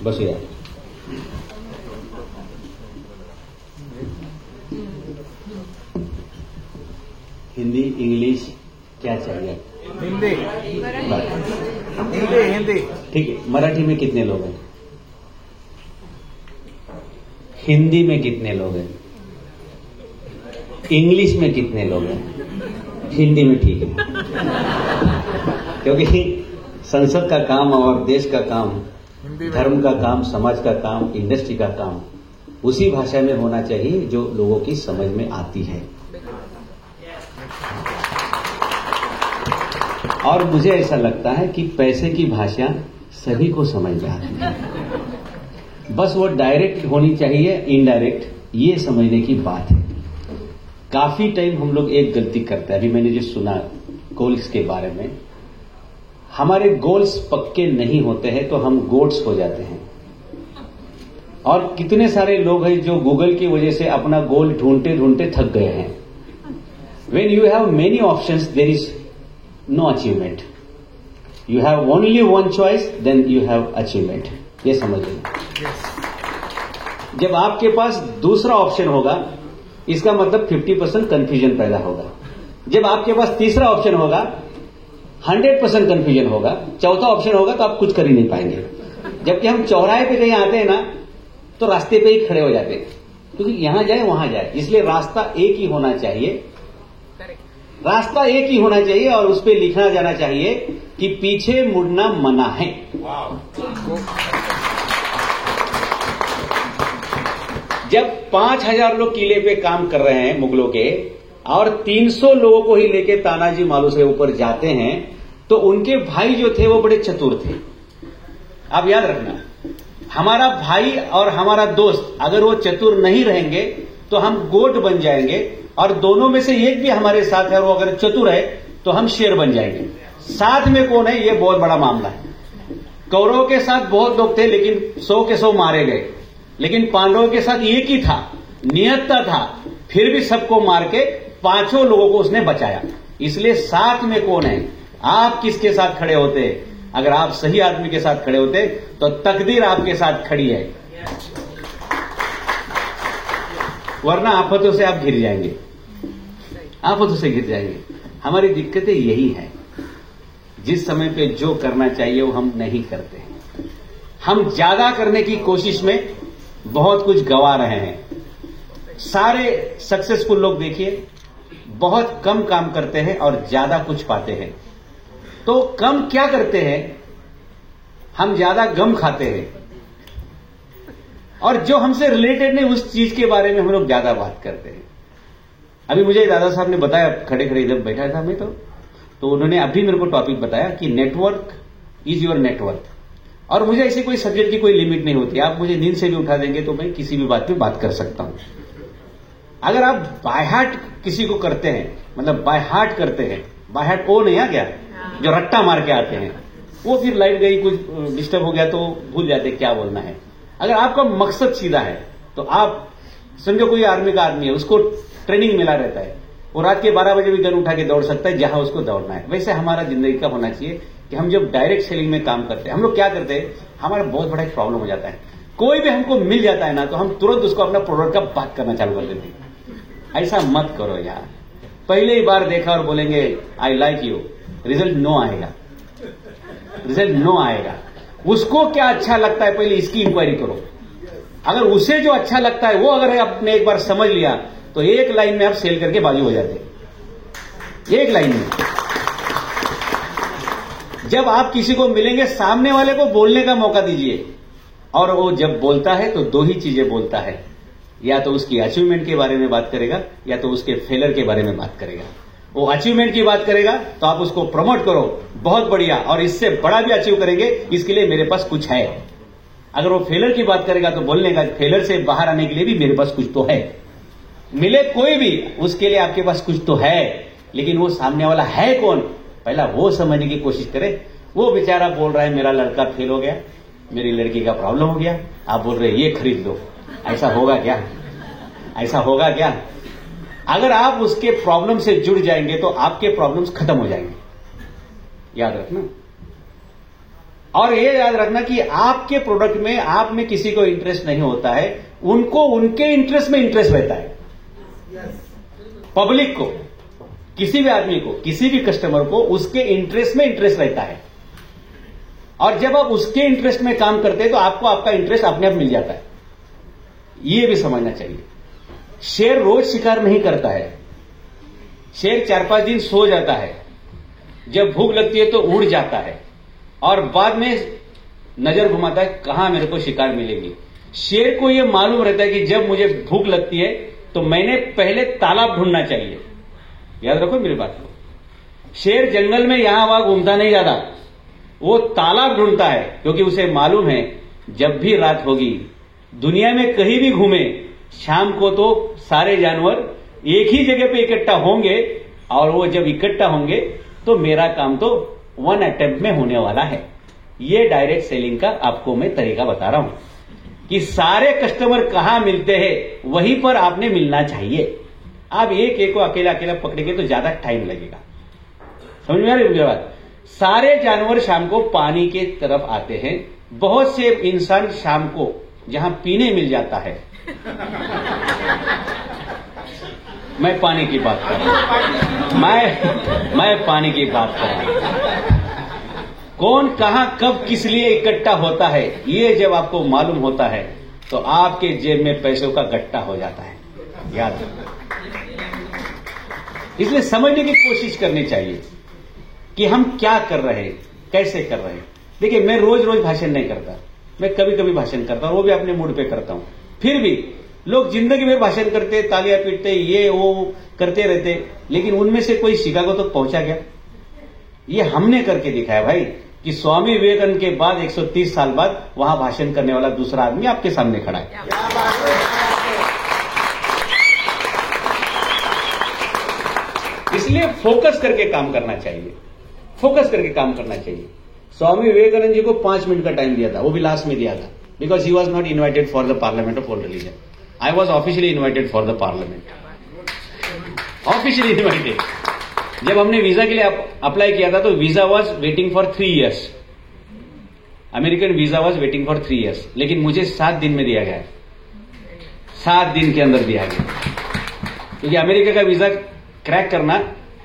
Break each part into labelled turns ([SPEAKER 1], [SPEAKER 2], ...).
[SPEAKER 1] बस यार हिंदी इंग्लिश क्या चाहिए?
[SPEAKER 2] हिंदी हिंदी हिंदी।
[SPEAKER 1] ठीक है, मराठी में कितने लोग हैं? हिंदी में कितने लोग हैं? इंग्लिश में कितने लोग हैं? हिंदी में ठीक है, क्योंकि संसद का काम और देश का काम, धर्म का काम, समाज का काम, इंडस्ट्री का काम उसी भाषा में होना चाहिए जो लोगों की समझ में आती है। और मुझे ऐसा लगता है कि पैसे की भाषा सभी को समझ में आती है, बस वो डायरेक्ट होनी चाहिए, इनडायरेक्ट ये समझने की बात है। काफी टाइम हम लोग एक गलती करते हैं, अभी मैंने जो सुना गोल्स के बारे में, हमारे गोल्स पक्के नहीं होते हैं तो हम गोट्स हो जाते हैं। और कितने सारे लोग हैं जो गूगल की वजह से अपना गोल ढूंढते ढूंढते थक गए हैं। When you have many options, there is no achievement. You have only one choice, then you have achievement. ये समझ लीजिए। जब आपके पास दूसरा ऑप्शन होगा, इसका मतलब 50% कंफ्यूजन पैदा होगा। जब आपके पास तीसरा ऑप्शन होगा, 100% कंफ्यूजन होगा। चौथा ऑप्शन होगा तो आप कुछ कर ही नहीं पाएंगे। जबकि हम चौराहे पे कहीं आते हैं ना, तो रास्ते पे ही खड़े हो जाते हैं, क्योंकि यहां जाए वहां जाए। इसलिए रास्ता एक ही होना चाहिए, रास्ता एक ही होना चाहिए और उस पर लिखना जाना चाहिए कि पीछे मुड़ना मना है। जब 5000 लोग किले पे काम कर रहे हैं मुगलों के, और 300 लोगों को ही लेके तानाजी मालू से ऊपर जाते हैं, तो उनके भाई जो थे वो बड़े चतुर थे। आप याद रखना, हमारा भाई और हमारा दोस्त अगर वो चतुर नहीं रहेंगे तो हम गोट बन जाएंगे, और दोनों में से एक भी हमारे साथ है और वो अगर चतुर है तो हम शेर बन जाएंगे। साथ में कौन है, ये बहुत बड़ा मामला है। कौरवों के साथ बहुत लोग थे, लेकिन 100 के 100 मारे गए, लेकिन पांडवों के साथ एक ही था, नियत्ता था, फिर भी सबको मार के 5 लोगों को उसने बचाया। इसलिए साथ में कौन है, आप किसके साथ खड़े होते? अगर आप सही आदमी के साथ खड़े होते तो तकदीर आपके साथ खड़ी है, वरना आफतों से आप घिर जाएंगे, आफतों से घिर जाएंगे। हमारी दिक्कतें यही है, जिस समय पे जो करना चाहिए वो हम नहीं करते। हम ज्यादा करने की कोशिश में बहुत कुछ गंवा रहे हैं। सारे सक्सेसफुल लोग देखिए, बहुत कम काम करते हैं और ज्यादा कुछ पाते हैं। तो कम क्या करते हैं, हम ज्यादा गम खाते हैं, और जो हमसे रिलेटेड नहीं उस चीज के बारे में हम लोग ज्यादा बात करते हैं। अभी मुझे दादा साहब ने बताया, खड़े खड़े जब बैठा था मैं, तो उन्होंने अभी मेरे को टॉपिक बताया कि नेटवर्क इज योर नेटवर्क। और मुझे ऐसी कोई सब्जेक्ट की कोई लिमिट नहीं होती, आप मुझे नींद से भी उठा देंगे तो मैं किसी भी बात पे बात कर सकता हूं। अगर आप बाय हार्ट किसी को करते हैं, मतलब बाय हार्ट करते हैं, बाय हार्ट वो नहीं आ गया जो रट्टा मार के आते हैं, वो फिर लाइट गई, कुछ डिस्टर्ब हो गया तो भूल जाते क्या बोलना है। अगर आपका मकसद सीधा है तो आप समझो कोई आर्मी का आदमी है, उसको ट्रेनिंग मिला रहता है, वो रात के 12 बजे भी गन उठा के दौड़ सकता है जहां उसको दौड़ना है। वैसे हमारा जिंदगी का होना चाहिए कि हम जब डायरेक्ट सेलिंग में काम करते हैं, हम लोग क्या करते हैं, हमारा बहुत बड़ा एक प्रॉब्लम हो जाता है। कोई भी हमको मिल जाता है ना, तो हम तुरंत उसको अपना प्रोडक्ट का बात करना चालू कर देते हैं। ऐसा मत करो यार। पहले ही बार देखा और बोलेंगे I like you, result no आएगा, रिजल्ट नो आएगा। उसको क्या अच्छा लगता है पहले इसकी इंक्वायरी करो। अगर उसे जो अच्छा लगता है वो अगर आपने एक बार समझ लिया तो एक लाइन में आप सेल करके बाजू हो जाते, एक लाइन में। जब आप किसी को मिलेंगे, सामने वाले को बोलने का मौका दीजिए, और वो जब बोलता है तो 2 ही चीजें बोलता है, या तो उसकी अचीवमेंट के बारे में बात करेगा या तो उसके फेलर के बारे में बात करेगा। वो अचीवमेंट की बात करेगा तो आप उसको प्रमोट करो, बहुत बढ़िया, और इससे बड़ा भी अचीव करेंगे, इसके लिए मेरे पास कुछ है। अगर वो फेलर की बात करेगा तो बोलने का, फेलर से बाहर आने के लिए भी मेरे पास कुछ तो है। मिले कोई भी, उसके लिए आपके पास कुछ तो है, लेकिन वो सामने वाला है कौन, पहला वो समझने की कोशिश करे। वो बेचारा बोल रहा है मेरा लड़का फेल हो गया, मेरी लड़की का प्रॉब्लम हो गया, आप बोल रहे ये खरीद लो, ऐसा होगा क्या, ऐसा होगा क्या? अगर आप उसके प्रॉब्लम से जुड़ जाएंगे तो आपके प्रॉब्लम्स खत्म हो जाएंगे, याद रखना। और ये याद रखना कि आपके प्रोडक्ट में आप में किसी को इंटरेस्ट नहीं होता है, उनको उनके इंटरेस्ट में इंटरेस्ट रहता है। पब्लिक को, किसी भी आदमी को, किसी भी कस्टमर को उसके इंटरेस्ट में इंटरेस्ट रहता है, और जब आप उसके इंटरेस्ट में काम करते हैं तो आपको आपका इंटरेस्ट अपने आप मिल जाता है। यह भी समझना चाहिए। शेर रोज शिकार नहीं करता है। शेर 4-5 दिन सो जाता है, जब भूख लगती है तो उड़ जाता है और बाद में नजर घुमाता है कहां मेरे को शिकार मिलेगी। शेर को यह मालूम रहता है कि जब मुझे भूख लगती है तो मैंने पहले तालाब ढूंढना चाहिए। याद रखो मेरी बात को। शेर जंगल में यहां वहां घूमता नहीं ज्यादा, वो तालाब ढूंढता है, क्योंकि उसे मालूम है जब भी रात होगी, दुनिया में कहीं भी घूमे, शाम को तो सारे जानवर एक ही जगह पे इकट्ठा होंगे, और वो जब इकट्ठा होंगे तो मेरा काम तो 1 अटेम्प्ट में होने वाला है। ये डायरेक्ट सेलिंग का आपको मैं तरीका बता रहा हूं कि सारे कस्टमर कहां मिलते हैं, वहीं पर आपने मिलना चाहिए। आप एक एक को अकेला अकेला पकड़ेंगे तो ज्यादा टाइम लगेगा। समझ में आ रही मुझे बात? सारे जानवर शाम को पानी के तरफ आते हैं। बहुत से इंसान शाम को जहां पीने मिल जाता है, मैं पानी की बात कर रहा हूं, मैं पानी की बात कर रहा हूं। कौन कहां कब किस लिए इकट्ठा होता है, ये जब आपको मालूम होता है तो आपके जेब में पैसों का गट्टा हो जाता है। याद रखना। इसलिए समझने की कोशिश करनी चाहिए कि हम क्या कर रहे हैं, कैसे कर रहे हैं। देखिए, मैं रोज रोज भाषण नहीं करता, मैं कभी कभी भाषण करता हूं, वो भी अपने मूड पे करता हूं। फिर भी लोग जिंदगी में भाषण करते, तालियां पीटते, ये वो करते रहते, लेकिन उनमें से कोई शिकागो तक पहुंचा गया? ये हमने करके दिखाया भाई, कि स्वामी विवेकानंद के बाद 130 साल बाद वहां भाषण करने वाला दूसरा आदमी आपके सामने खड़ा है। इसलिए फोकस करके काम करना चाहिए, फोकस करके काम करना चाहिए। स्वामी विवेकानंद जी को 5 मिनट का टाइम दिया था, वो भी लास्ट में दिया था, because he was not invited for the parliament of world religion. I was officially invited for the parliament, officially invited. जब हमने वीजा के लिए अप्लाई किया था तो visa was waiting for 3 years, American visa was waiting for 3 years, लेकिन मुझे 7 दिन में दिया गया, 7 दिन के अंदर दिया गया। क्योंकि अमेरिका का वीजा क्रैक करना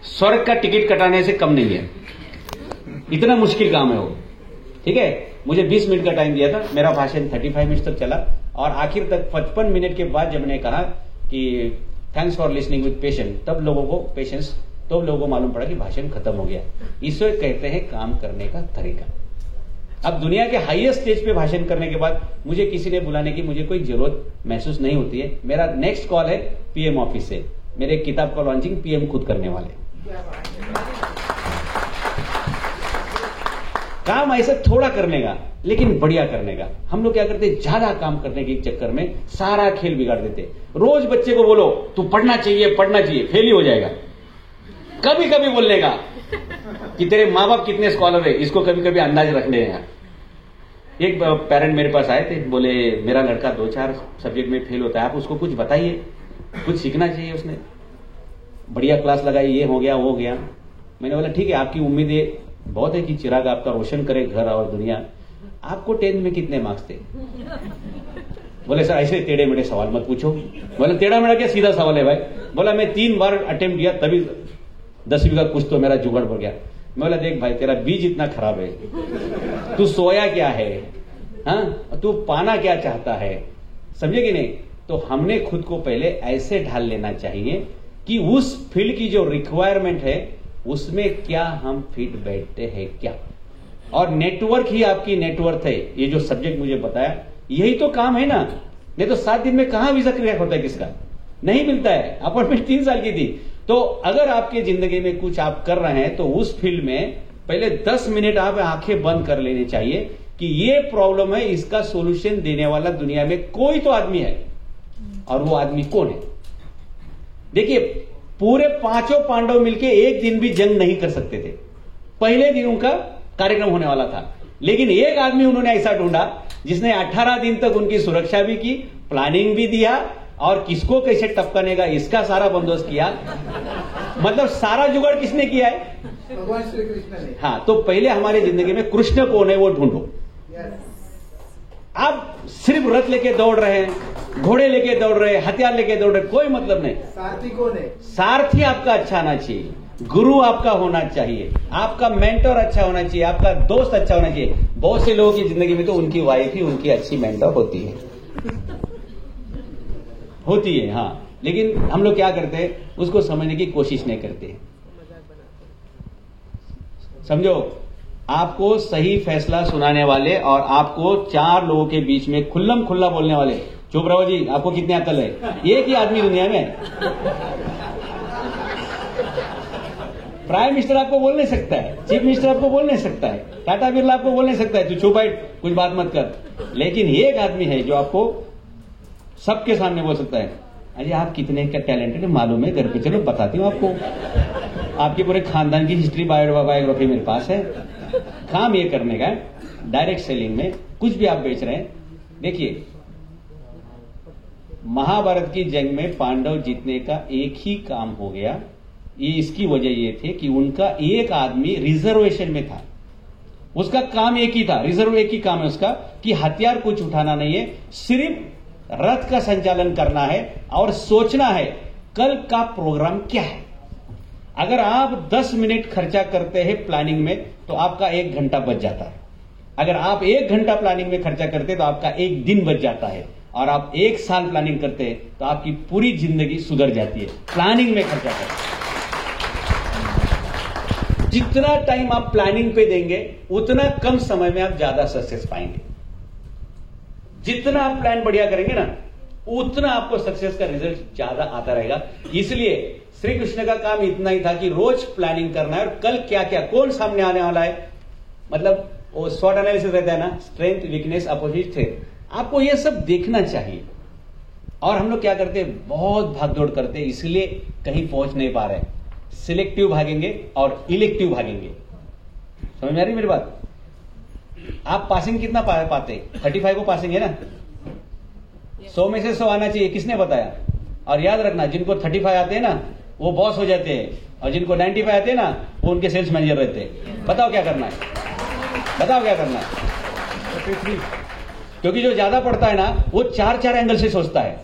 [SPEAKER 1] स्वर्ग का टिकट कटाने से कम नहीं है, इतना मुश्किल काम है वो। ठीक है, मुझे 20 मिनट का टाइम दिया था, मेरा भाषण 35 मिनट तक चला, और आखिर तक 55 मिनट के बाद जब मैंने कहा कि thanks for listening with patience, तब लोगों को पेशेंस, तो लोगों को मालूम पड़ा कि भाषण खत्म हो गया। इसे कहते हैं काम करने का तरीका। अब दुनिया के हाईएस्ट स्टेज पे भाषण करने के बाद मुझे किसी ने बुलाने की मुझे कोई जरूरत महसूस नहीं होती है। मेरा नेक्स्ट कॉल है पीएम ऑफिस से, मेरे किताब का लॉन्चिंग पीएम खुद करने वाले। काम ऐसा थोड़ा करने का, लेकिन बढ़िया करने का। हम लोग क्या करते, ज्यादा काम करने के चक्कर में सारा खेल बिगाड़ देते। रोज बच्चे को बोलो तू पढ़ना चाहिए, पढ़ना चाहिए, फेल ही हो जाएगा। कभी कभी बोलने का कि तेरे माँ बाप कितने स्कॉलर है, इसको कभी कभी अंदाज रख ले। एक पेरेंट मेरे पास आए थे, बोले मेरा लड़का 2-4 सब्जेक्ट में फेल होता है, आप उसको कुछ बताइए, कुछ सीखना चाहिए उसने, बढ़िया क्लास लगाई, ये हो गया वो हो गया। मैंने बोला ठीक है, आपकी उम्मीदें बहुत है कि चिराग आपका रोशन करे घर और दुनिया, आपको 10th में कितने मार्क्स थे? बोले सर ऐसे टेढ़े मेढ़े सवाल मत पूछो। बोले टेढ़ा मेढ़ा क्या, सीधा सवाल है भाई। बोला मैं 3 बार अटेम्प्ट किया तभी 10वीं का कुछ तो मेरा जुगाड़ पड़ गया। मैं बोला देख भाई, तेरा बीज इतना खराब है, तू सोया क्या है, हाँ, तू पाना क्या चाहता है, समझे कि नहीं? तो हमने खुद को पहले ऐसे ढाल लेना चाहिए कि उस फील्ड की जो रिक्वायरमेंट है उसमें क्या हम फिट बैठते हैं क्या। और नेटवर्क ही आपकी नेटवर्थ है। ये जो सब्जेक्ट मुझे बताया, यही तो काम है ना। नहीं तो 7 दिन में कहां वीजा क्रैक होता है, किसका नहीं मिलता है। अपॉइंटमेंट 3 साल की थी। तो अगर आपके जिंदगी में कुछ आप कर रहे हैं तो उस फील्ड में पहले 10 मिनट आप आंखें बंद कर लेनी चाहिए कि ये प्रॉब्लम है, इसका सोल्यूशन देने वाला दुनिया में कोई तो आदमी है, और वो आदमी कौन है? देखिए, पूरे 5 पांडव मिलके एक दिन भी जंग नहीं कर सकते थे। पहले दिन उनका कार्यक्रम होने वाला था, लेकिन एक आदमी उन्होंने ऐसा ढूंढा जिसने 18 दिन तक उनकी सुरक्षा भी की, प्लानिंग भी दिया, और किसको कैसे टपकाने का इसका सारा बंदोबस्त किया। मतलब सारा जुगाड़ किसने किया है?
[SPEAKER 2] भगवान श्री कृष्ण ने।
[SPEAKER 1] हाँ, तो पहले हमारी जिंदगी में कृष्ण कौन है वो ढूंढो। आप सिर्फ रथ लेके दौड़ रहे हैं, घोड़े लेके दौड़ रहे हैं, हथियार लेके दौड़ रहे हैं, कोई मतलब नहीं।
[SPEAKER 2] सारथी कौन है?
[SPEAKER 1] सारथी आपका अच्छा होना चाहिए, गुरु आपका होना चाहिए, आपका मेंटर अच्छा होना चाहिए, आपका दोस्त अच्छा होना चाहिए। बहुत से लोगों की जिंदगी में तो उनकी वाइफ ही उनकी अच्छी मेंटर होती है हाँ, लेकिन हम लोग क्या करते हैं, उसको समझने की कोशिश नहीं करते। समझो, आपको सही फैसला सुनाने वाले और आपको 4 लोगों के बीच में खुल्लम खुल्ला बोलने वाले, चुप रहो जी, आपको कितनी अकल है, एक ही आदमी दुनिया में। प्राइम मिनिस्टर आपको बोल नहीं सकता है, चीफ मिनिस्टर आपको बोल नहीं सकता है, टाटा बिरला आपको बोल नहीं सकता है तू चुप बैठ, कुछ बात मत कर। लेकिन एक आदमी है जो आपको सबके सामने बोल सकता है, अरे आप कितने का टैलेंटेड मालूम है, घर पे चलो बताती हूँ आपको, आपके पूरे खानदान की हिस्ट्री बायोग्राफी मेरे पास है। काम ये करने का है, डायरेक्ट सेलिंग में कुछ भी आप बेच रहे हैं। देखिए, महाभारत की जंग में पांडव जीतने का एक ही काम हो गया। ये इसकी वजह ये थी कि उनका एक आदमी रिजर्वेशन में था, उसका काम एक ही था, रिजर्व एक ही काम है उसका कि हथियार कुछ उठाना नहीं है, सिर्फ रथ का संचालन करना है और सोचना है कल का प्रोग्राम क्या है। अगर आप 10 मिनट खर्चा करते हैं प्लानिंग में तो आपका 1 घंटा बच जाता है। अगर आप 1 घंटा प्लानिंग में खर्चा करते हैं तो आपका 1 दिन बच जाता है। और आप 1 साल प्लानिंग करते हैं तो आपकी पूरी जिंदगी सुधर जाती है। प्लानिंग में खर्चा करते, जितना टाइम आप प्लानिंग पे देंगे उतना कम समय में आप ज्यादा सक्सेस पाएंगे। जितना आप प्लान बढ़िया करेंगे ना, उतना आपको सक्सेस का रिजल्ट ज्यादा आता रहेगा। इसलिए श्री कृष्ण का काम इतना ही था कि रोज प्लानिंग करना है और कल क्या क्या कौन सामने आने वाला है। मतलब वो स्वॉट एनालिसिस रहता है ना, स्ट्रेंथ, वीकनेस, अपोजिट स्ट्रेंथ, आपको ये सब देखना चाहिए। और हम लोग क्या करते हैं, बहुत भागदौड़ करते हैं, इसलिए कहीं पहुंच नहीं पा रहे। सिलेक्टिव भागेंगे और इलेक्टिव भागेंगे। समझ में आ रही मेरी बात? आप पासिंग कितना पाते? 35 को पासिंग है ना, 100 में से 100 आना चाहिए, किसने बताया? और याद रखना, जिनको 35 आते हैं ना वो बॉस हो जाते हैं, और जिनको 95 आते हैं ना वो उनके सेल्स मैनेजर रहते हैं। बताओ क्या करना है, बताओ क्या करना है। क्योंकि जो ज्यादा पढ़ता है ना वो 4 एंगल से सोचता है,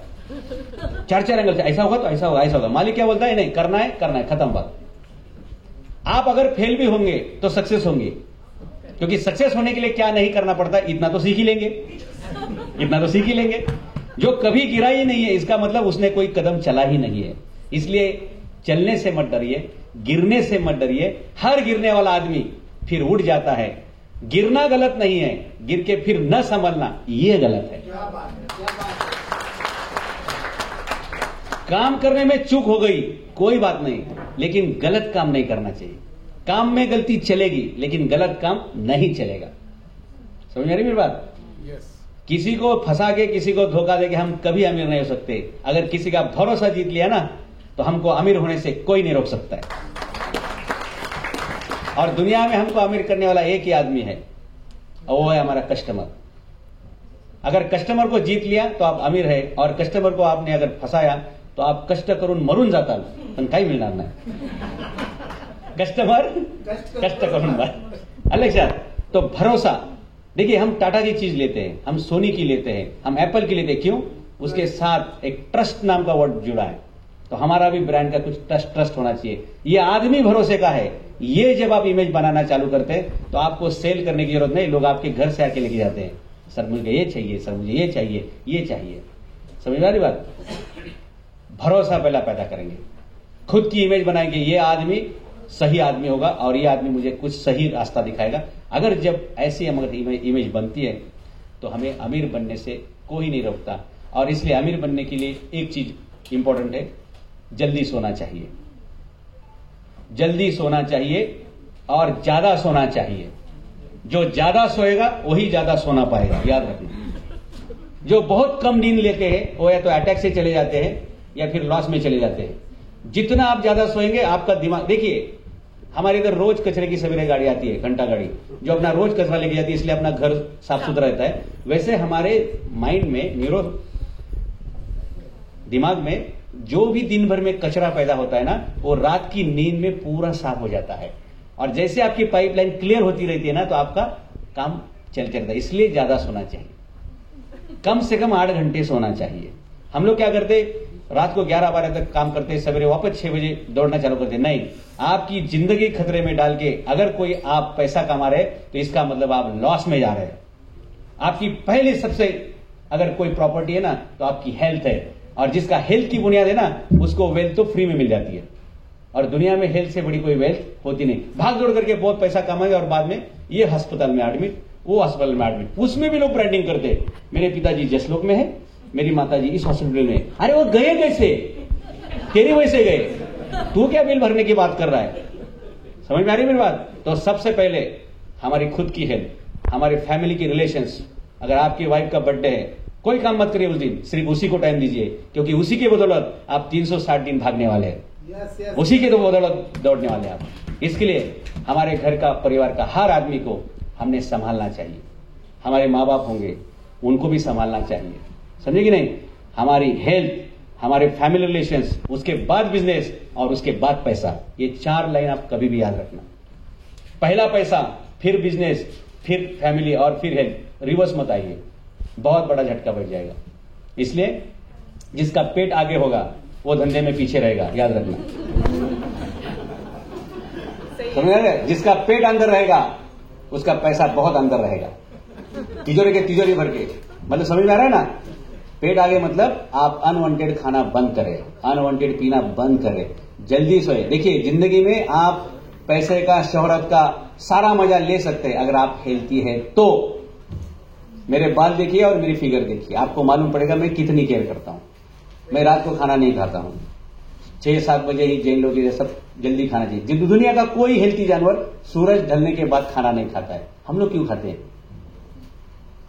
[SPEAKER 1] 4 एंगल से, ऐसा होगा तो ऐसा होगा, ऐसा होगा। मालिक क्या बोलता है, नहीं करना है, करना है, खत्म बात। आप अगर फेल भी होंगे तो सक्सेस होंगे, क्योंकि सक्सेस होने के लिए क्या नहीं करना पड़ता, इतना तो सीख ही लेंगे, इतना तो सीख ही लेंगे। जो कभी गिरा ही नहीं है इसका मतलब उसने कोई कदम चला ही नहीं है। इसलिए चलने से मत डरिए, गिरने से मत डरिए। हर गिरने वाला आदमी फिर उठ जाता है। गिरना गलत नहीं है, गिर के फिर न संभलना ये गलत है। काम करने में चूक हो गई कोई बात नहीं, लेकिन गलत काम नहीं करना चाहिए। काम में गलती चलेगी लेकिन गलत काम नहीं चलेगा। समझ आ रही मेरी बात? किसी को फंसा के, किसी को धोखा देके हम कभी अमीर नहीं हो सकते। अगर किसी का भरोसा जीत लिया ना तो हमको अमीर होने से कोई नहीं रोक सकता है। और दुनिया में हमको अमीर करने वाला एक ही आदमी है, और वो है हमारा कस्टमर। अगर कस्टमर को जीत लिया तो आप अमीर है, और कस्टमर को आपने अगर फंसाया तो आप कष्ट करून मरून जाता, पण काही मिळणार नाही। कस्टमर कष्ट करून अलग। तो भरोसा, देखिए हम टाटा की चीज लेते हैं, हम सोनी की लेते हैं, हम एप्पल की लेते हैं, क्यों? उसके साथ एक ट्रस्ट नाम का वर्ड जुड़ा है। तो हमारा भी ब्रांड का कुछ ट्रस्ट होना चाहिए। ये आदमी भरोसे का है। ये जब आप इमेज बनाना चालू करते हैं तो आपको सेल करने की जरूरत नहीं, लोग आपके घर से आके लेके जाते हैं, सर मुझे ये चाहिए, सर मुझे ये चाहिए, ये चाहिए। समझ में आ रही बात? भरोसा पहला पैदा करेंगे, खुद की इमेज बनाएंगे, ये आदमी सही आदमी होगा और ये आदमी मुझे कुछ सही रास्ता दिखाएगा। अगर जब ऐसी इमेज बनती है तो हमें अमीर बनने से कोई नहीं रोकता। और इसलिए अमीर बनने के लिए एक चीज इंपॉर्टेंट है, जल्दी सोना चाहिए, जल्दी सोना चाहिए और ज्यादा सोना चाहिए। जो ज्यादा सोएगा वही ज्यादा सोना पाएगा, याद रखना। जो बहुत कम नींद लेते हैं वो या तो अटैक से चले जाते हैं या फिर लॉस में चले जाते हैं। जितना आप ज्यादा सोएंगे आपका दिमाग, देखिए हमारे इधर रोज कचरे की सवेरे गाड़ी आती है, घंटा गाड़ी, जो अपना रोज कचरा लेके जाती है, इसलिए अपना घर साफ सुथरा रहता है। वैसे हमारे माइंड में, दिमाग में जो भी दिन भर में कचरा पैदा होता है ना, वो रात की नींद में पूरा साफ हो जाता है। और जैसे आपकी पाइपलाइन क्लियर होती रहती है ना, तो आपका काम चलते रहता है। इसलिए ज्यादा सोना चाहिए, कम से कम 8 घंटे सोना चाहिए। हम लोग क्या करते, रात को 11-12 तक काम करते, सवेरे वापस 6 बजे दौड़ना चालू करते। नहीं, आपकी जिंदगी खतरे में डाल के अगर कोई आप पैसा कमा रहे तो इसका मतलब आप लॉस में जा रहे हैं। आपकी पहले सबसे अगर कोई प्रॉपर्टी है ना, तो आपकी हेल्थ है, और जिसका हेल्थ की बुनियाद है ना, उसको वेल्थ तो फ्री में मिल जाती है। और दुनिया में हेल्थ से बड़ी कोई वेल्थ होती नहीं। भाग दौड़ करके बहुत पैसा कमाएंगे और बाद में ये अस्पताल में एडमिट, वो अस्पताल में एडमिट, उसमें भी लोग ब्रांडिंग करते हैं। मेरे पिताजी जसलोक में है, मेरी माताजी इस हॉस्पिटल में। अरे वो गए कैसे, तेरी वजह से गए, तू क्या बिल भरने की बात कर रहा है? समझ में आ रही मेरी बात? तो सबसे पहले हमारी खुद की हेल्थ, हमारे फैमिली की रिलेशंस। अगर आपकी वाइफ का बर्थडे है, कोई काम मत करिए उस दिन, सिर्फ उसी को टाइम दीजिए, क्योंकि उसी के बदौलत आप 360 दिन भागने वाले हैं। उसी के तो बदौलत दौड़ने वाले हैं आप। इसके लिए हमारे घर का, परिवार का हर आदमी को हमने संभालना चाहिए। हमारे माँ बाप होंगे, उनको भी संभालना चाहिए, समझे कि नहीं? हमारी हेल्थ, हमारे फैमिली रिलेशंस, उसके बाद बिजनेस और उसके बाद पैसा। ये 4 लाइन आप कभी भी याद रखना। पहला पैसा, फिर बिजनेस, फिर फैमिली और फिर हेल्थ। रिवर्स मत आइए, बहुत बड़ा झटका बढ़ जाएगा। इसलिए जिसका पेट आगे होगा वो धंधे में पीछे रहेगा, याद रखना। समझ रहे? जिसका पेट अंदर रहेगा उसका पैसा बहुत अंदर रहेगा, तिजोरी के तिजोरी भर के। मतलब समझ में आ रहा है ना? पेट आगे मतलब आप अनवांटेड खाना बंद करें, अनवांटेड पीना बंद करें, जल्दी सोए। देखिए, जिंदगी में आप पैसे का, शोहरत का सारा मजा ले सकते हैं अगर आप हेल्थी है तो। मेरे बाल देखिए और मेरी फिगर देखिए, आपको मालूम पड़ेगा मैं कितनी केयर करता हूं। मैं रात को खाना नहीं खाता हूं, 6-7 बजे ही जैन लोग सब जल्दी खाना चाहिए। दुनिया का कोई हेल्थी जानवर सूरज ढलने के बाद खाना नहीं खाता है। हम लोग क्यों खाते हैं?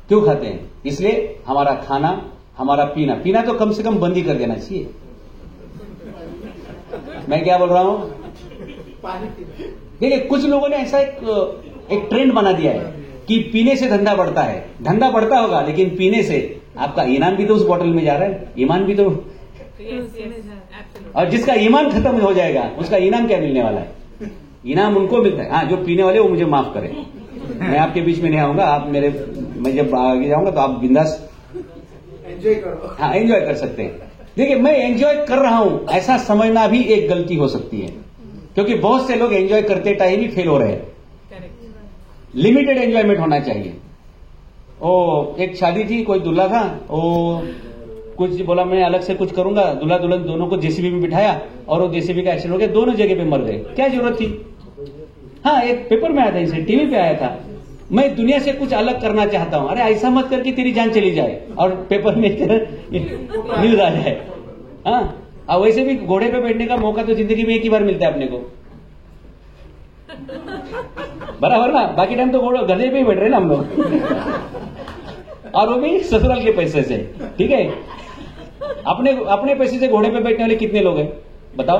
[SPEAKER 1] क्यों खाते हैं? इसलिए हमारा खाना, हमारा पीना तो कम से कम बंद ही कर देना चाहिए। मैं क्या बोल रहा हूं? देखिए, कुछ लोगों ने ऐसा एक ट्रेंड बना दिया है कि पीने से धंधा बढ़ता है। धंधा बढ़ता होगा, लेकिन पीने से आपका ईमान भी तो उस बोतल में जा रहा है, ईमान भी तो। और जिसका ईमान खत्म हो जाएगा उसका इनाम क्या मिलने वाला है? इनाम उनको मिलता है। हाँ, जो पीने वाले वो मुझे माफ करें, मैं आपके बीच में नहीं आऊंगा। आप मेरे, मैं जब आगे जाऊंगा तो आप बिंदास
[SPEAKER 2] एंजॉय करो।
[SPEAKER 1] हाँ, एंजॉय कर सकते हैं। देखिए, मैं एंजॉय कर रहा हूं ऐसा समझना भी एक गलती हो सकती है, क्योंकि बहुत से लोग एंजॉय करते टाइम ही फेल हो रहे हैं। लिमिटेड एंजॉयमेंट होना चाहिए। ओ, एक शादी थी, कोई दूल्हा था, वो कुछ बोला मैं अलग से कुछ करूंगा, दूल्हा दुल्हन दोनों को जेसीबी में बिठाया और वो जेसीबी का एक्सीडेंट हो गया, दोनों जगह पे मर गए। क्या जरूरत थी? हाँ, एक पेपर में आया था, इसे टीवी पे आया था, मैं दुनिया से कुछ अलग करना चाहता हूं। अरे ऐसा मत करके तेरी जान चली जाए और पेपर में न्यूज आ जाए। हाँ, और वैसे भी घोड़े पे बैठने का मौका तो जिंदगी में एक ही बार मिलता है अपने को, बराबर ना? बाकी टाइम तो गधे पे ही बैठ रहे ना हम लोग, और वो भी ससुराल के पैसे से। ठीक है, अपने पैसे से घोड़े पे बैठने वाले कितने लोग हैं बताओ?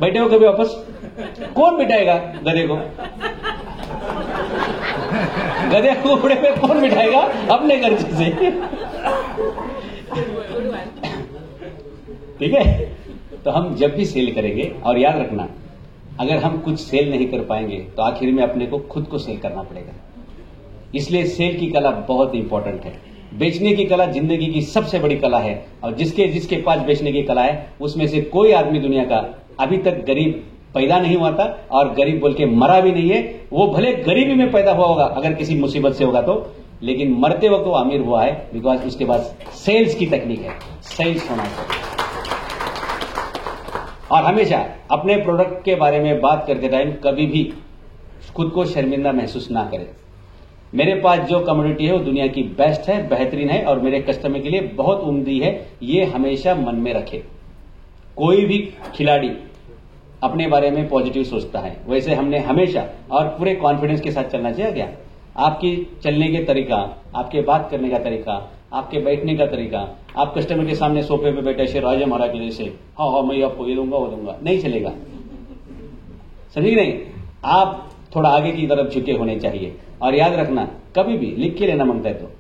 [SPEAKER 1] बैठे हो कभी वापस? कौन बिठाएगा गधे को? गधे को घोड़े पे कौन बिठाएगा? अपने खर्चे से। ठीक है, तो हम जब भी सेल करेंगे, और याद रखना, अगर हम कुछ सेल नहीं कर पाएंगे तो आखिर में अपने को खुद को सेल करना पड़ेगा। इसलिए सेल की कला बहुत इंपॉर्टेंट है। बेचने की कला जिंदगी की सबसे बड़ी कला है, और जिसके पास बेचने की कला है उसमें से कोई आदमी दुनिया का अभी तक गरीब पैदा नहीं हुआ था, और गरीब बोल के मरा भी नहीं है। वो भले गरीबी में पैदा हुआ होगा अगर किसी मुसीबत से होगा तो, लेकिन मरते वक्त वो अमीर हुआ है, बिकॉज उसके पास सेल्स की टेक्निक है। सेल्स होना चाहिए। और हमेशा अपने प्रोडक्ट के बारे में बात करते टाइम कभी भी खुद को शर्मिंदा महसूस ना करें। मेरे पास जो कम्युनिटी है वो दुनिया की बेस्ट है, बेहतरीन है, और मेरे कस्टमर के लिए बहुत उम्दी है, ये हमेशा मन में रखे। कोई भी खिलाड़ी अपने बारे में पॉजिटिव सोचता है, वैसे हमने हमेशा और पूरे कॉन्फिडेंस के साथ चलना चाहिए। क्या आपकी चलने के तरीका, आपके बात करने का तरीका, आपके बैठने का तरीका, आप कस्टमर के सामने सोफे पे बैठे ऐसे राजा महाराज के जैसे, हाँ मैं आपको ये दूंगा वो दूंगा, नहीं चलेगा। समझिए नहीं? आप थोड़ा आगे की तरफ झुके होने चाहिए। और याद रखना, कभी भी लिख के लेना मांगता है तो,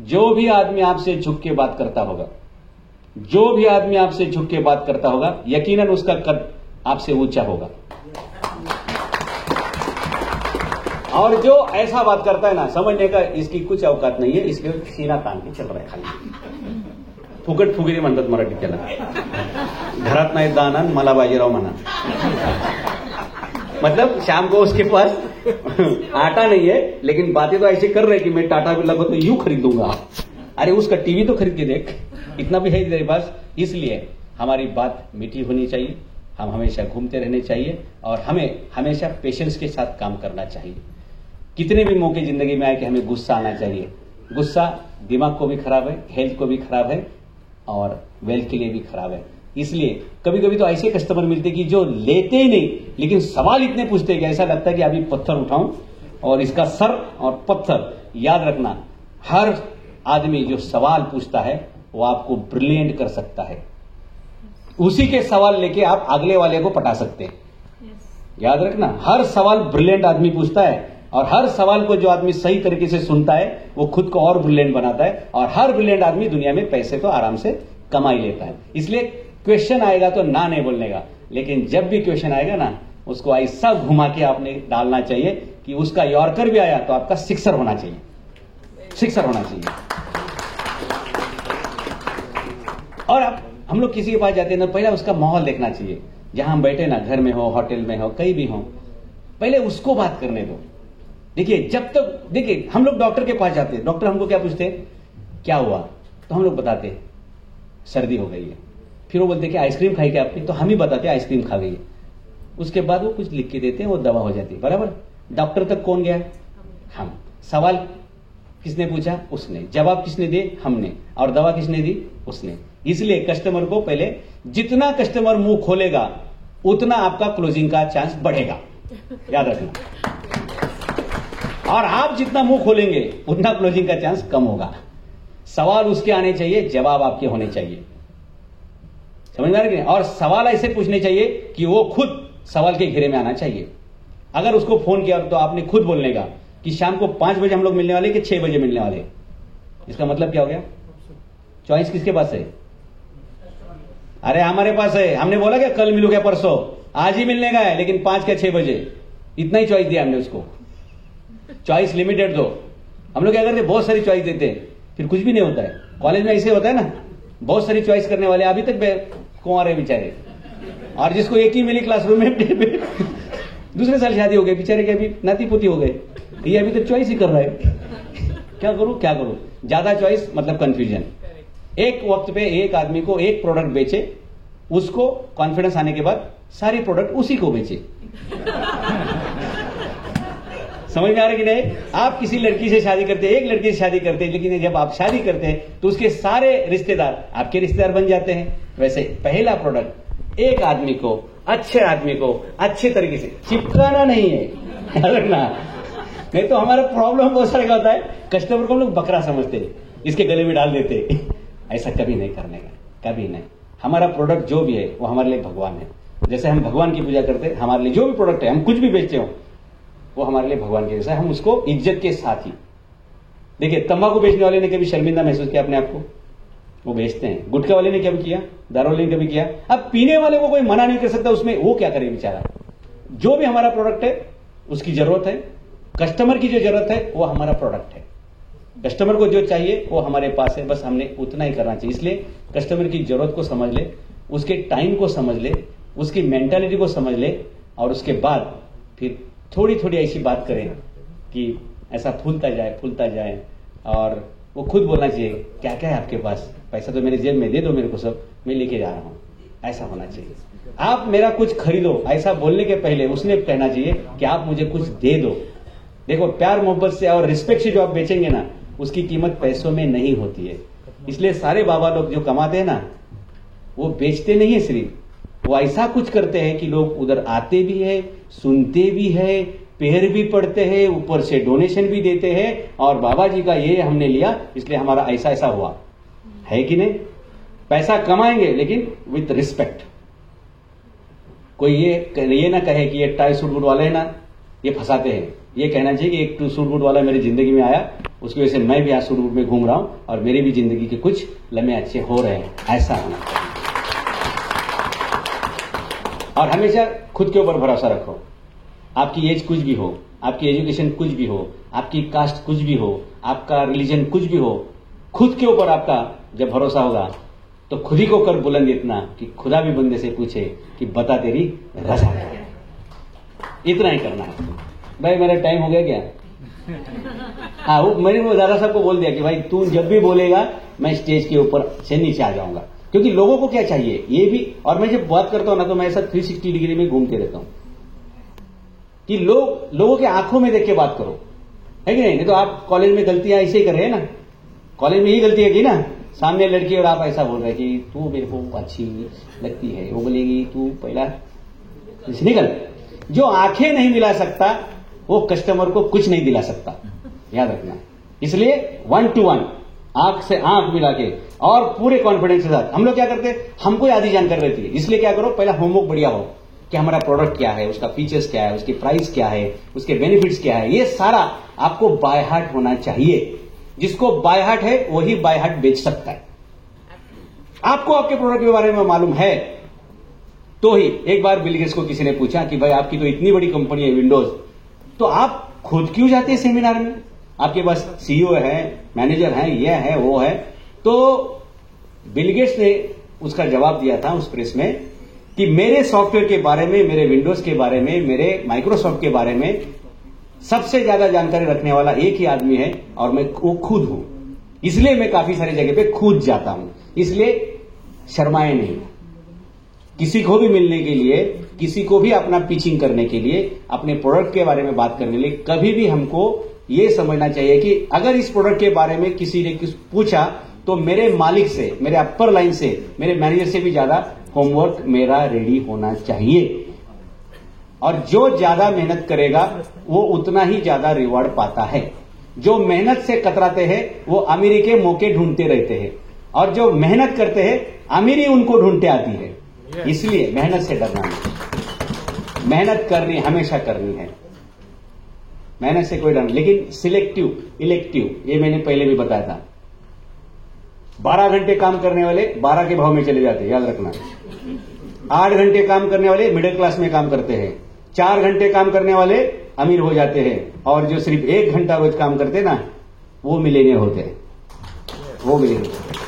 [SPEAKER 1] जो भी आदमी आपसे झुक के बात करता होगा जो भी आदमी आपसे झुक के बात करता होगा यकीनन उसका कद आपसे ऊंचा होगा, और जो ऐसा बात करता है ना, समझने का इसकी कुछ औकात नहीं है, इसलिए सीना तान के चल रहा है खाली फुकट फुगिरी म्हणतात मराठीत त्याला, घरात नाही दाना मला बाजीराव म्हणा। मतलब शाम को उसके पास आटा नहीं है, लेकिन बातें तो ऐसे कर रहे कि मैं टाटा बिरला को तो यूं खरीदूंगा। अरे उसका टीवी तो खरीद के देख, इतना भी है तेरे पास। इसलिए हमारी बात मीठी होनी चाहिए, हम हमेशा घूमते रहने चाहिए, और हमें हमेशा पेशेंस के साथ काम करना चाहिए। कितने भी मौके जिंदगी में आए कि हमें गुस्सा आना चाहिए। गुस्सा दिमाग को भी खराब है, हेल्थ को भी खराब है, और वेल्थ के लिए भी खराब है। इसलिए कभी कभी तो ऐसे कस्टमर मिलते कि जो लेते ही नहीं, लेकिन सवाल इतने पूछते कि ऐसा लगता है कि अभी पत्थर उठाऊं और इसका सर और पत्थर। याद रखना, हर आदमी जो सवाल पूछता है वो आपको ब्रिलियंट कर सकता है। उसी के सवाल लेके आप अगले वाले को पटा सकते हैं। याद रखना, हर सवाल ब्रिलियंट आदमी पूछता है, और हर सवाल को जो आदमी सही तरीके से सुनता है वो खुद को और ब्रिलियंट बनाता है, और हर ब्रिलियंट आदमी दुनिया में पैसे तो आराम से कमा ही लेता है। इसलिए क्वेश्चन आएगा तो ना नहीं बोलने का, लेकिन जब भी क्वेश्चन आएगा ना, उसको ऐसा घुमा के आपने डालना चाहिए कि उसका यॉर्कर भी आया तो आपका सिक्सर होना चाहिए, सिक्सर होना चाहिए। और अब हम लोग किसी के पास जाते हैं ना, पहले उसका माहौल देखना चाहिए। जहां हम बैठे ना, घर में हो, होटल में हो, कहीं भी हो, पहले उसको बात करने दो। देखिए, जब तक देखिए हम लोग डॉक्टर के पास जाते हैं, डॉक्टर हमको क्या पूछते हैं, क्या हुआ, तो हम लोग बताते हैं सर्दी हो गई है। फिर वो बोलते कि आइसक्रीम खाई क्या आपने, तो हम ही बताते हैं आइसक्रीम खा गई है। उसके बाद वो कुछ लिख के देते हैं, वो दवा हो जाती है। बराबर, डॉक्टर तक कौन गया, हम। सवाल किसने पूछा, उसने। जवाब किसने दिए, हमने। और दवा किसने दी, उसने। इसलिए कस्टमर को पहले, जितना कस्टमर मुंह खोलेगा उतना आपका क्लोजिंग का चांस बढ़ेगा, याद रखना। और आप जितना मुंह खोलेंगे उतना क्लोजिंग का चांस कम होगा। सवाल उसके आने चाहिए, जवाब आपके होने चाहिए, समझ में आ रही है। और सवाल ऐसे पूछने चाहिए कि वो खुद सवाल के घेरे में आना चाहिए। अगर उसको फोन किया तो आपने खुद बोलने का कि शाम को 5 बजे हम लोग मिलने वाले कि 6 बजे मिलने वाले। इसका मतलब क्या हो गया, चॉइस किसके पास है, अरे हमारे पास है। हमने बोला क्या कल मिलूंगा, परसों, आज ही मिलने का है, लेकिन 5 या 6 बजे, इतना ही चॉइस दिया हमने उसको। चॉइस लिमिटेड दो। हम लोग क्या करते हैं, बहुत सारी चॉइस देते हैं, फिर कुछ भी नहीं होता है। कॉलेज में ऐसे होता है ना, बहुत सारी चॉइस करने वाले अभी तक कुंवारे हैं बेचारे, और जिसको एक ही मिली क्लासरूम में दूसरे साल शादी हो गई बेचारे के, अभी नाती पोती हो गए, ये अभी तक चॉइस ही कर रहा है। क्या करूं क्या करूं, ज्यादा चॉइस मतलब कंफ्यूजन। एक वक्त पे एक आदमी को एक प्रोडक्ट बेचे, उसको कॉन्फिडेंस आने के बाद सारी प्रोडक्ट उसी को बेचे। समझ में आ रहा है कि नहीं। आप किसी लड़की से शादी करते हैं, एक लड़की से शादी करते हैं, लेकिन जब आप शादी करते हैं तो उसके सारे रिश्तेदार आपके रिश्तेदार बन जाते हैं। वैसे पहला प्रोडक्ट एक आदमी को, अच्छे आदमी को अच्छे तरीके से चिपकाना नहीं है, रखना। नहीं तो हमारा प्रॉब्लम बहुत सारे का होता है, कस्टमर को हम लोग बकरा समझते हैं, इसके गले में डाल देते। ऐसा कभी नहीं करने का, कभी नहीं। हमारा प्रोडक्ट जो भी है वो हमारे लिए भगवान है। जैसे हम भगवान की पूजा करते हैं, हमारे लिए जो भी प्रोडक्ट है, हम कुछ भी बेचते हो, वो हमारे लिए भगवान के जैसा है। हम उसको इज्जत के साथ ही। देखिए, तंबाकू बेचने वाले ने कभी शर्मिंदा महसूस किया अपने आप को, वो बेचते हैं। गुटखा वाले ने कभी किया, दारू वाले ने कभी किया। अब पीने वाले को कोई मना नहीं कर सकता उसमें, वो क्या करे बेचारा। जो भी हमारा प्रोडक्ट है उसकी जरूरत है, कस्टमर की जो जरूरत है वो हमारा प्रोडक्ट है। कस्टमर को जो चाहिए वो हमारे पास है, बस हमने उतना ही करना चाहिए। इसलिए कस्टमर की जरूरत को समझ ले, उसके टाइम को समझ ले, उसकी मेंटालिटी को समझ ले, और उसके बाद फिर थोड़ी थोड़ी ऐसी बात करें कि ऐसा फूलता जाए, और वो खुद बोलना चाहिए क्या क्या है आपके पास, पैसा तो मेरे जेब में दे दो मेरे को, सब मैं लेके जा रहा हूं, ऐसा होना चाहिए। आप मेरा कुछ खरीदो, ऐसा बोलने के पहले उसने कहना चाहिए कि आप मुझे कुछ दे दो। देखो, प्यार मोहब्बत से और रिस्पेक्ट से जो आप बेचेंगे ना, उसकी कीमत पैसों में नहीं होती है। इसलिए सारे बाबा लोग जो कमाते हैं ना, वो बेचते नहीं है सिर्फ, वो ऐसा कुछ करते हैं कि लोग उधर आते भी है, सुनते भी है, पेड़ भी पड़ते हैं, ऊपर से डोनेशन भी देते हैं, और बाबा जी का ये हमने लिया इसलिए हमारा ऐसा ऐसा हुआ है कि नहीं। पैसा कमाएंगे लेकिन विथ रिस्पेक्ट। कोई ये ना कहे कि ये टाई सूट बूट वाले है ना, ये फंसाते हैं। ये कहना चाहिए कि एक सूट बूट वाला मेरी जिंदगी में आया, उसकी वजह से मैं भी आज रूट में घूम रहा हूं और मेरी भी जिंदगी के कुछ लम्हे अच्छे हो रहे हैं, ऐसा होना चाहिए। और हमेशा खुद के ऊपर भरोसा रखो। आपकी एज कुछ भी हो, आपकी एजुकेशन कुछ भी हो, आपकी कास्ट कुछ भी हो, आपका रिलीजन कुछ भी हो, खुद के ऊपर आपका जब भरोसा होगा तो खुद ही को कर बुलंद इतना कि खुदा भी बंदे से पूछे कि बता तेरी रजा क्या है। इतना ही करना है। भाई मेरा टाइम हो गया क्या? हाँ, मैंने वो दादा साहब को बोल दिया कि भाई तू जब भी बोलेगा मैं स्टेज के ऊपर से नीचे आ जाऊंगा, क्योंकि लोगों को क्या चाहिए ये भी। और मैं जब बात करता हूं ना तो मैं ऐसा 360 डिग्री में घूमते रहता हूं कि लोगों के आंखों में देख के बात करो, है कि नहीं? तो आप कॉलेज में गलतियां ऐसे ही कर रहे हैं ना, कॉलेज में यही गलतियां की ना, सामने लड़की और आप ऐसा बोल रहे कि तू मेरे को अच्छी लगती है, वो बोलेगी तू पहला निकल। जो आंखें नहीं दिला सकता वो कस्टमर को कुछ नहीं दिला सकता, याद रखना। इसलिए 1 to 1 आंख से आंख मिला के और पूरे कॉन्फिडेंस के साथ। हम लोग क्या करते हैं, हमको आधी जानकारी रहती है, इसलिए क्या करो पहला होमवर्क बढ़िया हो कि हमारा प्रोडक्ट क्या है, उसका फीचर्स क्या है, उसकी प्राइस क्या है, उसके बेनिफिट्स क्या है, ये सारा आपको बाय हार्ट होना चाहिए। जिसको बाय हार्ट है वही बाय हार्ट बेच सकता है। आपको आपके प्रोडक्ट के बारे में मालूम है तो ही। एक बार बिल गेट्स को किसी ने पूछा कि भाई आपकी तो इतनी बड़ी कंपनी है विंडोज, तो आप खुद क्यों जाते हैं सेमिनार में? आपके पास सीईओ है, मैनेजर है, ये है वो है। तो बिल गेट्स ने उसका जवाब दिया था उस प्रेस में कि मेरे सॉफ्टवेयर के बारे में, मेरे विंडोज के बारे में, मेरे माइक्रोसॉफ्ट के बारे में सबसे ज्यादा जानकारी रखने वाला एक ही आदमी है और मैं वो खुद हूं। इसलिए मैं काफी सारी जगह पे खुद जाता हूं। इसलिए शर्माए नहीं। किसी को भी मिलने के लिए, किसी को भी अपना पिचिंग करने के लिए, अपने प्रोडक्ट के बारे में बात करने के लिए कभी भी हमको ये समझना चाहिए कि अगर इस प्रोडक्ट के बारे में किसी ने पूछा तो मेरे मालिक से, मेरे अपर लाइन से, मेरे मैनेजर से भी ज्यादा होमवर्क मेरा रेडी होना चाहिए। और जो ज्यादा मेहनत करेगा वो उतना ही ज्यादा रिवॉर्ड पाता है। जो मेहनत से कतराते हैं वो अमीरी के मौके ढूंढते रहते हैं, और जो मेहनत करते हैं अमीरी उनको ढूंढते आती है। इसलिए मेहनत से डरना नहीं, मेहनत करनी हमेशा करनी है, मेहनत से कोई डर नहीं। लेकिन सिलेक्टिव, इलेक्टिव, ये मैंने पहले भी बताया था। 12 घंटे काम करने वाले 12 के भाव में चले जाते हैं, याद रखना। 8 घंटे काम करने वाले मिडिल क्लास में काम करते हैं, 4 घंटे काम करने वाले अमीर हो जाते हैं, और जो सिर्फ 1 घंटा रोज काम करते हैं ना वो मिलेनियर होते हैं, वो मिलेनियर।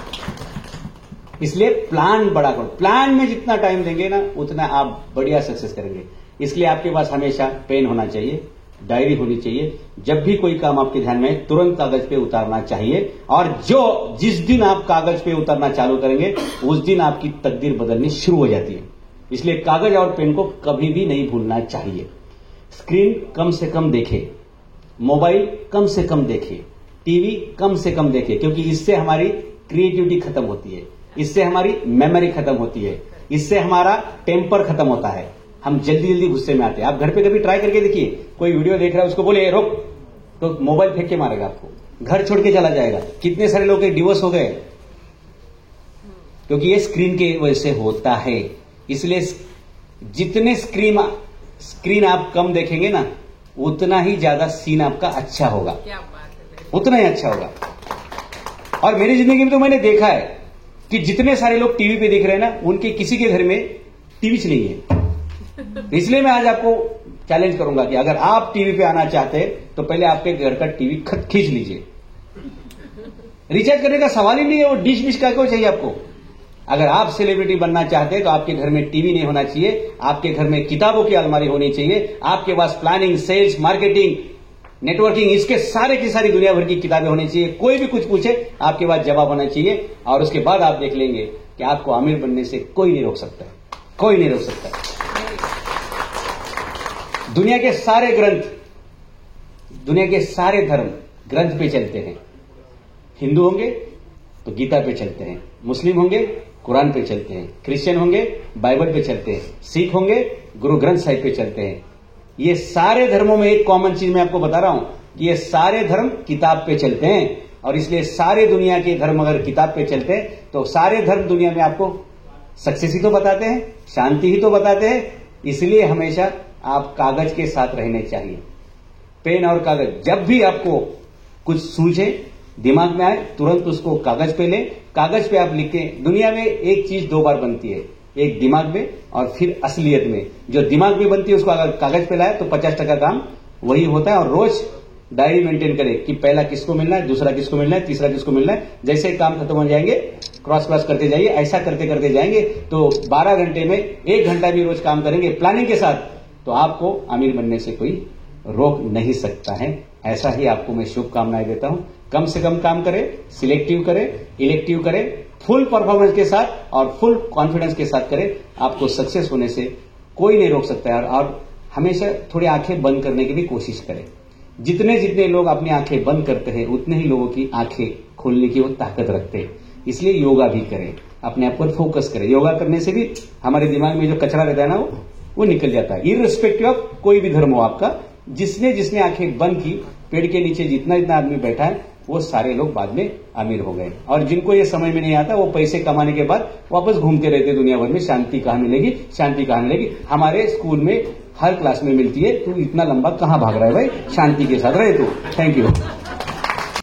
[SPEAKER 1] इसलिए प्लान बड़ा करो। प्लान में जितना टाइम देंगे ना उतना आप बढ़िया सक्सेस करेंगे। इसलिए आपके पास हमेशा पेन होना चाहिए, डायरी होनी चाहिए। जब भी कोई काम आपके ध्यान में है तुरंत कागज पे उतारना चाहिए, और जिस दिन आप कागज पे उतारना चालू करेंगे उस दिन आपकी तकदीर बदलनी शुरू हो जाती है। इसलिए कागज और पेन को कभी भी नहीं भूलना चाहिए। स्क्रीन कम से कम देखे, मोबाइल कम से कम देखे, टीवी कम से कम देखे, क्योंकि इससे हमारी क्रिएटिविटी खत्म होती है, इससे हमारी मेमोरी खत्म होती है, इससे हमारा टेम्पर खत्म होता है। हम जल्दी जल्दी गुस्से में आते हैं। आप घर पे कभी ट्राई करके देखिए, कोई वीडियो देख रहा है उसको बोले रोक, तो मोबाइल फेंक के मारेगा आपको, घर छोड़ के चला जाएगा। कितने सारे लोग के डिवोर्स हो गए, क्योंकि ये स्क्रीन के वजह से होता है। इसलिए जितने स्क्रीन आप कम देखेंगे ना उतना ही ज्यादा सीन आपका अच्छा होगा, उतना ही अच्छा होगा। और मेरी जिंदगी में तो मैंने देखा है कि जितने सारे लोग टीवी पे देख रहे हैं ना उनके किसी के घर में टीवी नहीं है। इसलिए मैं आज आपको चैलेंज करूंगा कि अगर आप टीवी पे आना चाहते हैं तो पहले आपके घर का टीवी खींच लीजिए। रिचार्ज करने का सवाल ही नहीं है, वो डिश विश का क्यों चाहिए आपको। अगर आप सेलिब्रिटी बनना चाहते हैं तो आपके घर में टीवी नहीं होना चाहिए, आपके घर में किताबों की अलमारी होनी चाहिए, आपके पास प्लानिंग, सेल्स, मार्केटिंग, नेटवर्किंग, इसके सारे की सारी दुनिया भर की किताबें होनी चाहिए। कोई भी कुछ पूछे आपके पास जवाब होना चाहिए, और उसके बाद आप देख लेंगे कि आपको अमीर बनने से कोई नहीं रोक सकता, कोई नहीं रोक सकता। दुनिया के सारे ग्रंथ, दुनिया के सारे धर्म ग्रंथ पे चलते हैं। हिंदू होंगे तो गीता पे चलते हैं, मुस्लिम होंगे कुरान पे चलते हैं, क्रिश्चियन होंगे बाइबल पे चलते हैं, सिख होंगे गुरु ग्रंथ साहिब पे चलते हैं। ये सारे धर्मों में एक कॉमन चीज मैं आपको बता रहा हूं कि ये सारे धर्म किताब पे चलते हैं, और इसलिए सारे दुनिया के धर्म अगर किताब पे चलते हैं तो सारे धर्म दुनिया में आपको सक्सेस ही तो बताते हैं, शांति ही तो बताते हैं। इसलिए हमेशा आप कागज के साथ रहने चाहिए, पेन और कागज। जब भी आपको कुछ सूझे, दिमाग में आए, तुरंत उसको कागज पे ले, कागज पे आप लिखें। दुनिया में एक चीज दो बार बनती है, एक दिमाग में और फिर असलियत में। जो दिमाग में बनती है उसको अगर कागज पे लाए तो 50% काम वही होता है। और रोज डायरी मेंटेन करें कि पहला किसको मिलना है, दूसरा किसको मिलना है, तीसरा किसको मिलना है। जैसे ही काम खत्म हो जाएंगे क्रॉस करते जाइए। ऐसा करते करते जाएंगे तो 12 घंटे में 1 घंटा भी रोज काम करेंगे प्लानिंग के साथ, तो आपको अमीर बनने से कोई रोक नहीं सकता है। ऐसा ही आपको मैं शुभकामनाएं देता हूं। कम से कम काम करें, सिलेक्टिव करें, इलेक्टिव करें, फुल परफॉर्मेंस के साथ और फुल कॉन्फिडेंस के साथ करें। आपको सक्सेस होने से कोई नहीं रोक सकता है। और हमेशा थोड़ी आंखें बंद करने की भी कोशिश करें। जितने जितने लोग अपनी आंखें बंद करते हैं उतने ही लोगों की आंखें खोलने की वो ताकत रखते हैं। इसलिए योगा भी करें, अपने आप पर फोकस करें। योगा करने से भी हमारे दिमाग में जो कचरा रहता है ना वो निकल जाता है। इररिस्पेक्टिव ऑफ कोई भी धर्म हो आपका, जिसने जिसने आंखें बंद की, पेड़ के नीचे जितना जितना आदमी बैठा है वो सारे लोग बाद में अमीर हो गए। और जिनको ये समझ में नहीं आता वो पैसे कमाने के बाद वापस घूमते रहते दुनिया भर में। शांति कहां मिलेगी, शांति कहां मिलेगी। हमारे स्कूल में हर क्लास में मिलती है। तू इतना लंबा कहां भाग रहा है भाई, शांति के साथ रहे तू। Thank you.